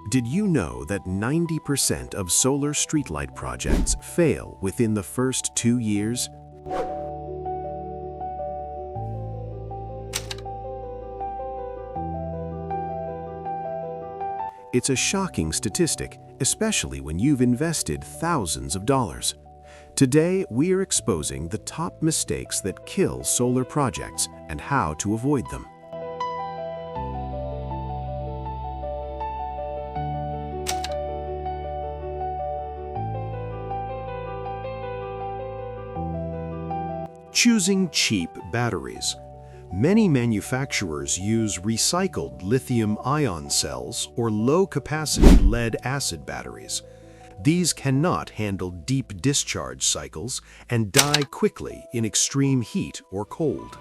Did you know that 90% of solar streetlight projects fail within the first 2 years? It's a shocking statistic, especially when you've invested thousands of dollars. Today, we're exposing the top mistakes that kill solar projects and how to avoid them. Choosing cheap batteries. Many manufacturers use recycled lithium-ion cells or low-capacity lead-acid batteries. These cannot handle deep discharge cycles and die quickly in extreme heat or cold.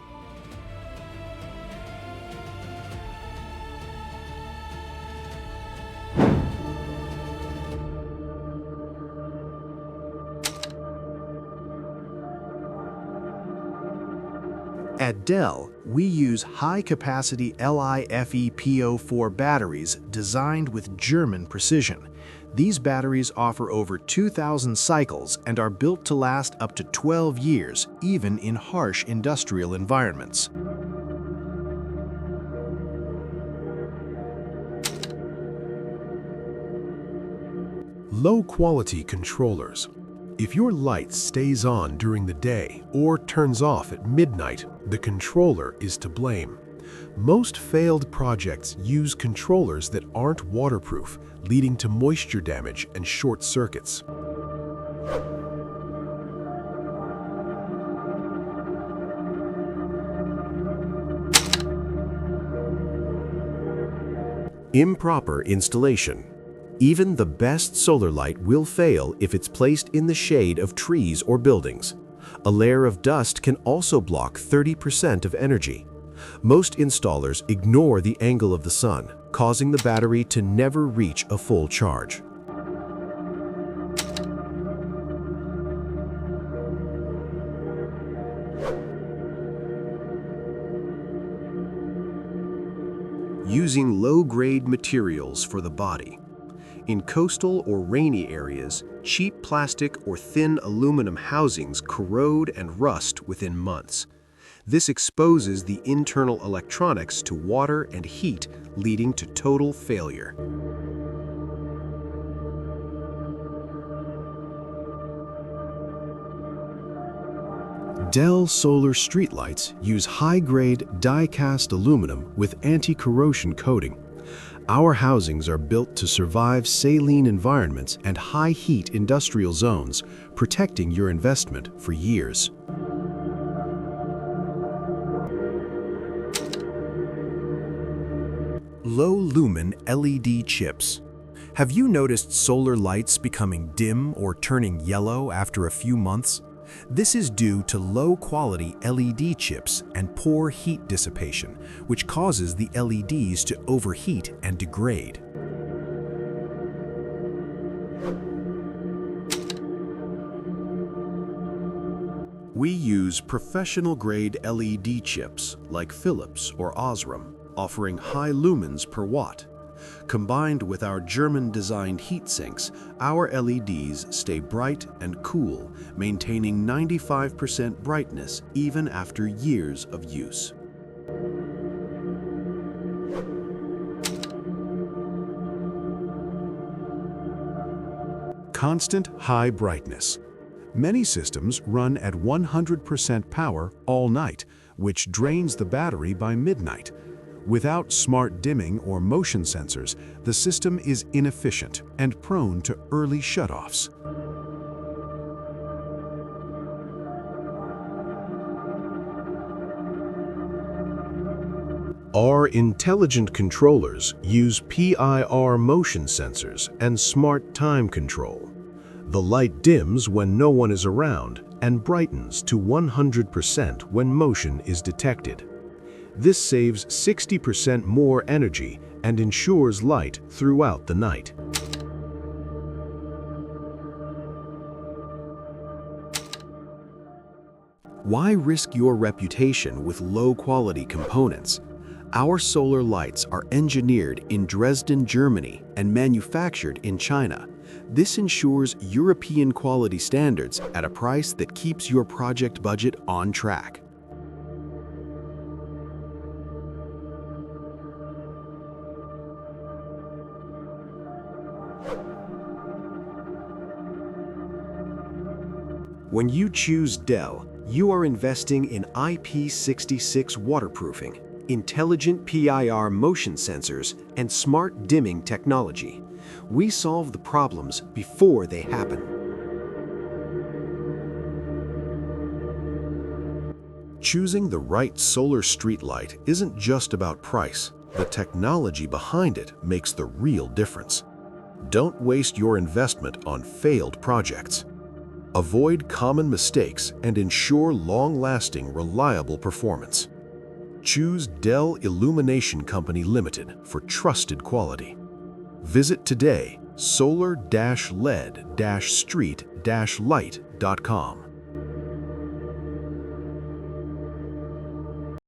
At Dell, we use high-capacity LiFePO4 batteries designed with German precision. These batteries offer over 2,000 cycles and are built to last up to 12 years, even in harsh industrial environments. Low-quality controllers. If your light stays on during the day or turns off at midnight, the controller is to blame. Most failed projects use controllers that aren't waterproof, leading to moisture damage and short circuits. Improper installation. Even the best solar light will fail if it's placed in the shade of trees or buildings. A layer of dust can also block 30% of energy. Most installers ignore the angle of the sun, causing the battery to never reach a full charge. Using low-grade materials for the body. In coastal or rainy areas, cheap plastic or thin aluminum housings corrode and rust within months. This exposes the internal electronics to water and heat, leading to total failure. Dell solar streetlights use high-grade die-cast aluminum with anti-corrosion coating. Our housings are built to survive saline environments and high-heat industrial zones, protecting your investment for years. Low-lumen LED chips. Have you noticed solar lights becoming dim or turning yellow after a few months? This is due to low-quality LED chips and poor heat dissipation, which causes the LEDs to overheat and degrade. We use professional-grade LED chips like Philips or Osram, offering high lumens per watt. Combined with our German-designed heat sinks, our LEDs stay bright and cool, maintaining 95% brightness even after years of use. Constant high brightness. Many systems run at 100% power all night, which drains the battery by midnight. Without smart dimming or motion sensors, the system is inefficient and prone to early shutoffs. Our intelligent controllers use PIR motion sensors and smart time control. The light dims when no one is around and brightens to 100% when motion is detected. This saves 60% more energy and ensures light throughout the night. Why risk your reputation with low-quality components? Our solar lights are engineered in Dresden, Germany, and manufactured in China. This ensures European quality standards at a price that keeps your project budget on track. When you choose Dell, you are investing in IP66 waterproofing, intelligent PIR motion sensors, and smart dimming technology. We solve the problems before they happen. Choosing the right solar streetlight isn't just about price. The technology behind it makes the real difference. Don't waste your investment on failed projects. Avoid common mistakes and ensure long-lasting, reliable performance. Choose Dell Illumination Company Limited for trusted quality. Visit today solar-led-street-light.com.